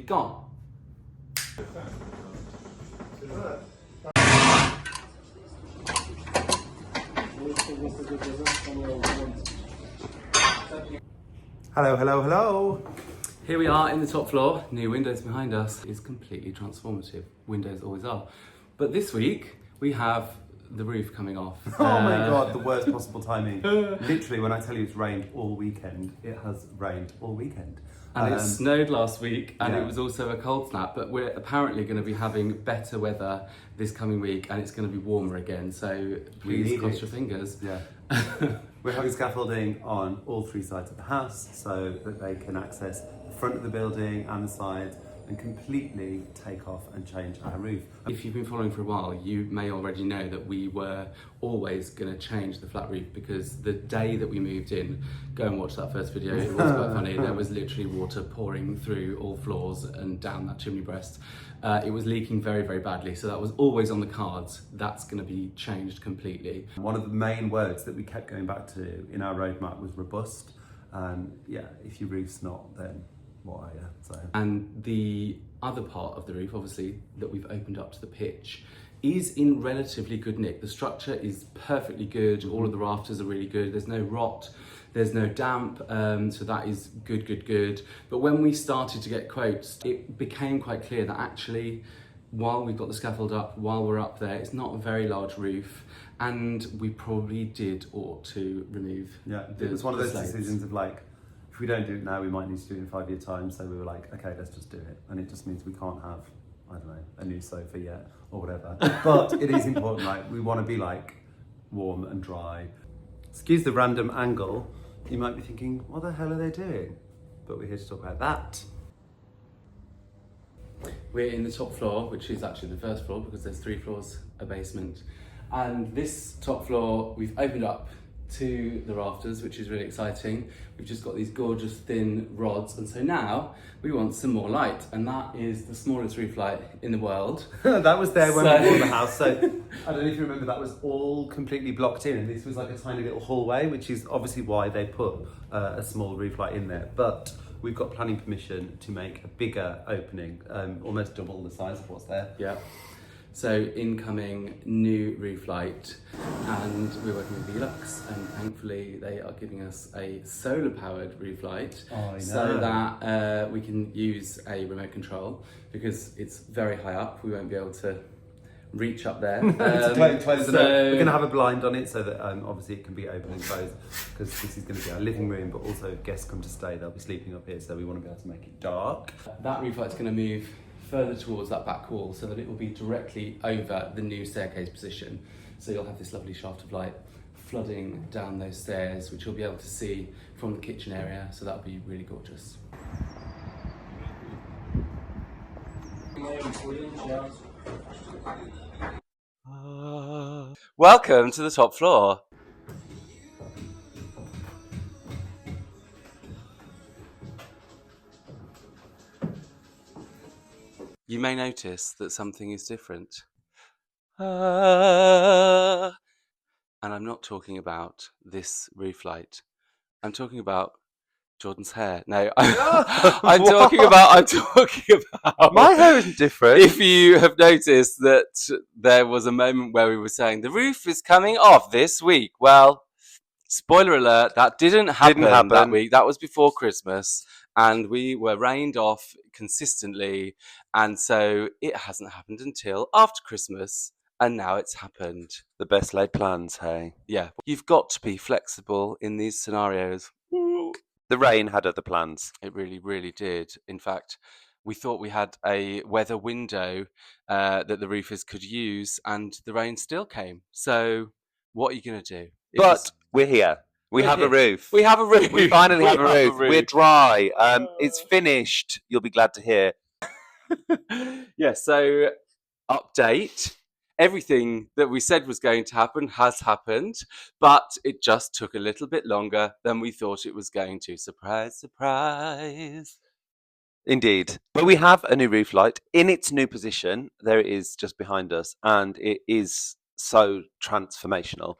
gone. Hello, hello, hello. Here we are in the top floor. New windows behind us. It's completely transformative. Windows always are. But this week we have the roof coming off. Oh my god, the worst possible timing. Literally, when I tell you it's rained all weekend, it has rained all weekend. And it snowed last week, and yeah. it was also a cold snap, but we're apparently going to be having better weather this coming week, and it's going to be warmer again, so please cross your fingers. Yeah. We're having scaffolding on all three sides of the house so that they can access the front of the building and the sides and completely take off and change our roof. If you've been following for a while, you may already know that we were always going to change the flat roof, because the day that we moved in, go and watch that first video, it was quite funny, there was literally water pouring through all floors and down that chimney breast. It was leaking very, very badly, so that was always on the cards. That's going to be changed completely. One of the main words that we kept going back to in our roadmap was robust, and yeah, if your roof's not, then what are you? So. And the other part of the roof, obviously, that we've opened up to the pitch, is in relatively good nick. The structure is perfectly good. All of the rafters are really good. There's no rot, there's no damp, so that is good. But when we started to get quotes, it became quite clear that actually, while we've got the scaffold up, while we're up there, it's not a very large roof, and we probably did ought to remove. Yeah, it was one of those decisions of like, if we don't do it now, we might need to do it in 5 years' time. So we were like, okay, let's just do it. And it just means we can't have, I don't know, a new sofa yet or whatever. But it is important, like, we want to be like warm and dry. Excuse the random angle. You might be thinking, what the hell are they doing? But we're here to talk about that. We're in the top floor, which is actually the first floor because there's 3 floors, a basement. And this top floor, we've opened up to the rafters, which is really exciting. We've just got these gorgeous thin rods, and so now we want some more light, and that is the smallest roof light in the world. That was there when we bought the house, so I don't know if you remember, that was all completely blocked in, and this was like a tiny little hallway, which is obviously why they put a small roof light in there. But we've got planning permission to make a bigger opening, almost double the size of what's there. Yeah. So incoming new roof light, and we're working with Velux, and thankfully they are giving us a solar powered roof light, so that we can use a remote control, because it's very high up, we won't be able to reach up there. We're going to have a blind on it so that obviously it can be open and closed, because this is going to be our living room, but also if guests come to stay, they'll be sleeping up here, so we want to be able to make it dark. That roof light's going to move further towards that back wall so that it will be directly over the new staircase position. So you'll have this lovely shaft of light flooding down those stairs, which you'll be able to see from the kitchen area, so that'll be really gorgeous. Welcome to the top floor. You may notice that something is different. And I'm not talking about this roof light. I'm talking about Jordan's hair. No, I'm talking about. My hair isn't different. If you have noticed that there was a moment where we were saying the roof is coming off this week. Well, spoiler alert, that didn't happen that week. That was before Christmas, and we were rained off consistently, and so it hasn't happened until after Christmas, and now it's happened. The best laid plans, hey? Yeah, you've got to be flexible in these scenarios. The rain had other plans. It really, really did. In fact, we thought we had a weather window that the roofers could use, and the rain still came. So what are you going to do? But we're here. We have a roof. We have a roof. We finally have a roof. We're dry. It's finished. You'll be glad to hear. Yeah, so update. Everything that we said was going to happen has happened, but it just took a little bit longer than we thought it was going to. Surprise, surprise. Indeed. But we have a new roof light in its new position. There it is just behind us, and it is so transformational.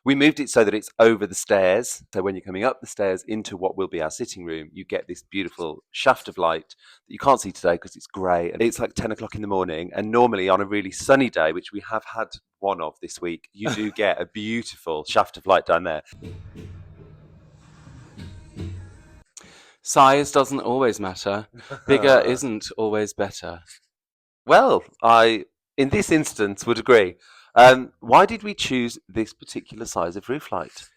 We moved it so that it's over the stairs. So when you're coming up the stairs into what will be our sitting room, you get this beautiful shaft of light that you can't see today because it's grey. And it's like 10 o'clock in the morning. And normally on a really sunny day, which we have had one of this week, you do get a beautiful shaft of light down there. Size doesn't always matter. Bigger isn't always better. Well, I, in this instance, would agree. Why did we choose this particular size of roof light?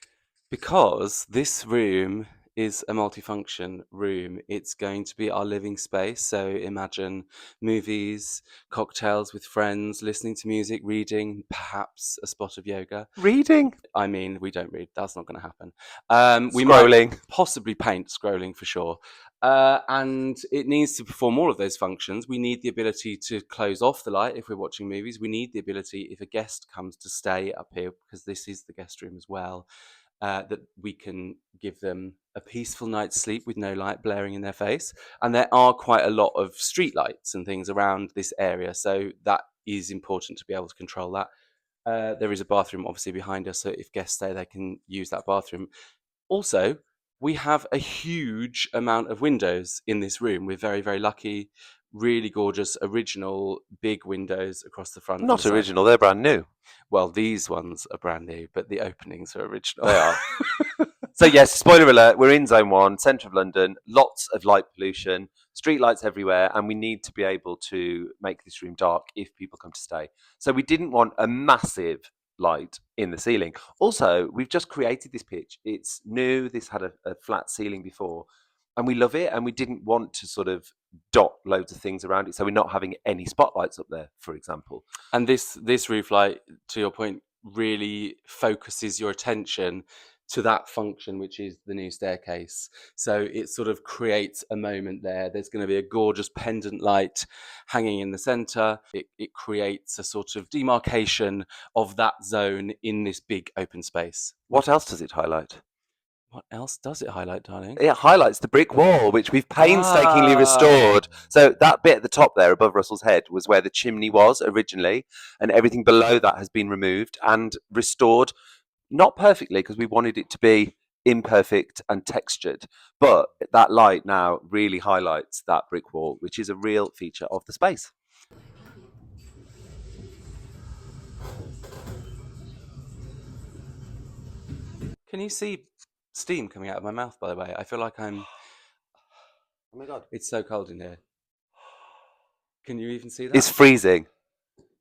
Because this room is a multifunction room. It's going to be our living space. So imagine movies, cocktails with friends, listening to music, reading, perhaps a spot of yoga. Reading? I mean, we don't read. That's not going to happen. We Scrolling. might possibly paint, scrolling for sure. And it needs to perform all of those functions. We need the ability to close off the light if we're watching movies. We need the ability, if a guest comes, to stay up here, because this is the guest room as well, that we can give them a peaceful night's sleep with no light blaring in their face. And there are quite a lot of street lights and things around this area, so that is important to be able to control that. There is a bathroom obviously behind us, so if guests stay, they can use that bathroom. Also, we have a huge amount of windows in this room. We're very, very lucky. Really gorgeous, original, big windows across the front. Not original, they're brand new. Well, these ones are brand new, but the openings are original. They are. So yes, spoiler alert, we're in Zone 1, centre of London, lots of light pollution, street lights everywhere, and we need to be able to make this room dark if people come to stay. So we didn't want a massive light in the ceiling. Also, we've just created this pitch. It's new, this had a flat ceiling before, and we love it, and we didn't want to sort of dot loads of things around it, so we're not having any spotlights up there, for example. And this roof light, to your point, really focuses your attention to that function, which is the new staircase. So it sort of creates a moment there. There's going to be a gorgeous pendant light hanging in the center. It creates a sort of demarcation of that zone in this big open space. What else does it highlight? What else does it highlight, darling? It highlights the brick wall, which we've painstakingly restored. So that bit at the top there above Russell's head was where the chimney was originally, and everything below that has been removed and restored. Not perfectly, because we wanted it to be imperfect and textured, but that light now really highlights that brick wall, which is a real feature of the space. Can you see steam coming out of my mouth, by the way? I feel like I'm... Oh my God. It's so cold in here. Can you even see that? It's freezing.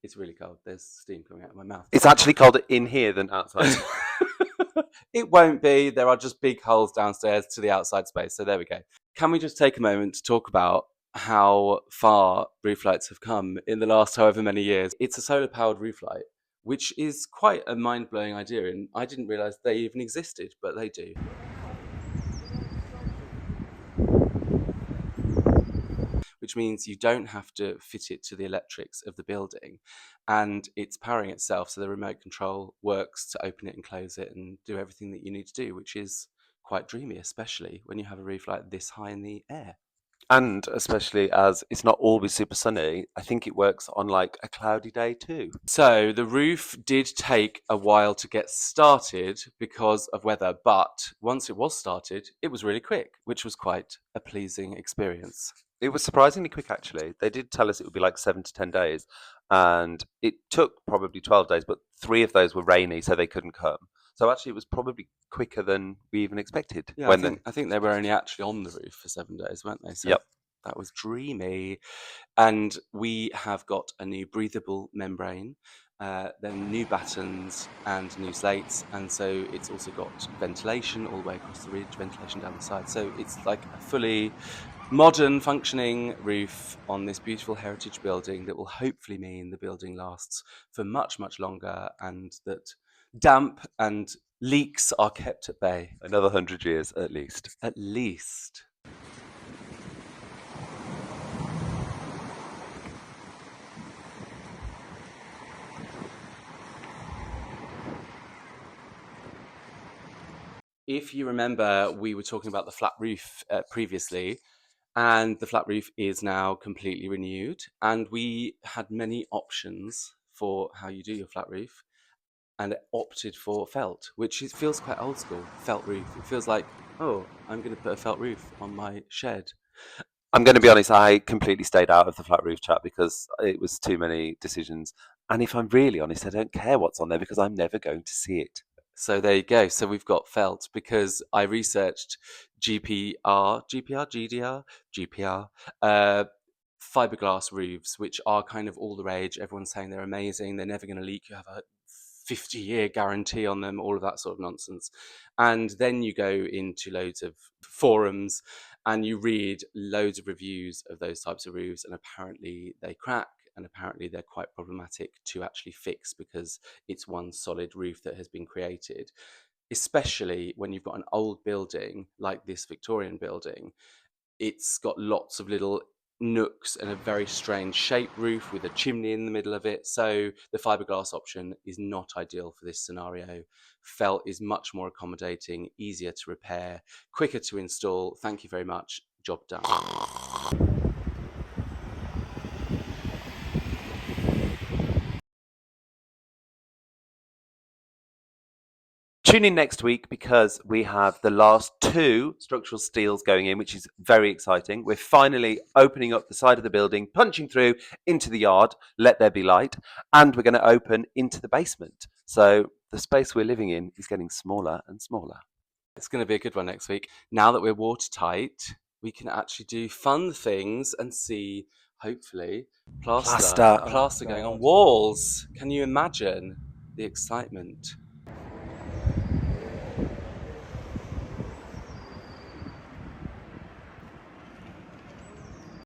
It's really cold. There's steam coming out of my mouth. It's actually colder in here than outside. It won't be. There are just big holes downstairs to the outside space. So there we go. Can we just take a moment to talk about how far roof lights have come in the last however many years? It's a solar powered roof light, which is quite a mind blowing idea. And I didn't realize they even existed, but they do. Which means you don't have to fit it to the electrics of the building, and it's powering itself, so the remote control works to open it and close it and do everything that you need to do, which is quite dreamy, especially when you have a roof like this high in the air. And especially as it's not always super sunny, I think it works on like a cloudy day too. So the roof did take a while to get started because of weather, but once it was started, it was really quick, which was quite a pleasing experience. It was surprisingly quick, actually. They did tell us it would be like 7 to 10 days, and it took probably 12 days, but 3 of those were rainy, so they couldn't come. So actually, it was probably quicker than we even expected. Yeah, I think they were only actually on the roof for 7 days, weren't they? So yep. That was dreamy. And we have got a new breathable membrane, then new battens and new slates. And so it's also got ventilation all the way across the ridge, ventilation down the side. So it's like a fully modern functioning roof on this beautiful heritage building that will hopefully mean the building lasts for much, much longer, and that damp and leaks are kept at bay. Another 100 years at least. At least. If you remember, we were talking about the flat roof previously, and the flat roof is now completely renewed, and we had many options for how you do your flat roof. and opted for felt, which feels quite old school. Felt roof. It feels like, oh, I'm going to put a felt roof on my shed. I'm going to be honest, I completely stayed out of the flat roof chat because it was too many decisions. And if I'm really honest, I don't care what's on there because I'm never going to see it. So there you go. So we've got felt because I researched GPR, fiberglass roofs, which are kind of all the rage. Everyone's saying they're amazing. They're never going to leak. You have a 50-year guarantee on them, all of that sort of nonsense. And then you go into loads of forums and you read loads of reviews of those types of roofs, and apparently they crack, and apparently they're quite problematic to actually fix because it's one solid roof that has been created, especially when you've got an old building like this Victorian building. It's got lots of little nooks and a very strange shaped roof with a chimney in the middle of it. So the fiberglass option is not ideal for this scenario. Felt is much more accommodating, easier to repair, quicker to install. Thank you very much. Job done. Tune in next week because we have the last 2 structural steels going in, which is very exciting. We're finally opening up the side of the building, punching through into the yard, let there be light, and we're going to open into the basement. So the space we're living in is getting smaller and smaller. It's going to be a good one next week. Now that we're watertight, we can actually do fun things and see, hopefully, plaster going on walls. Can you imagine the excitement?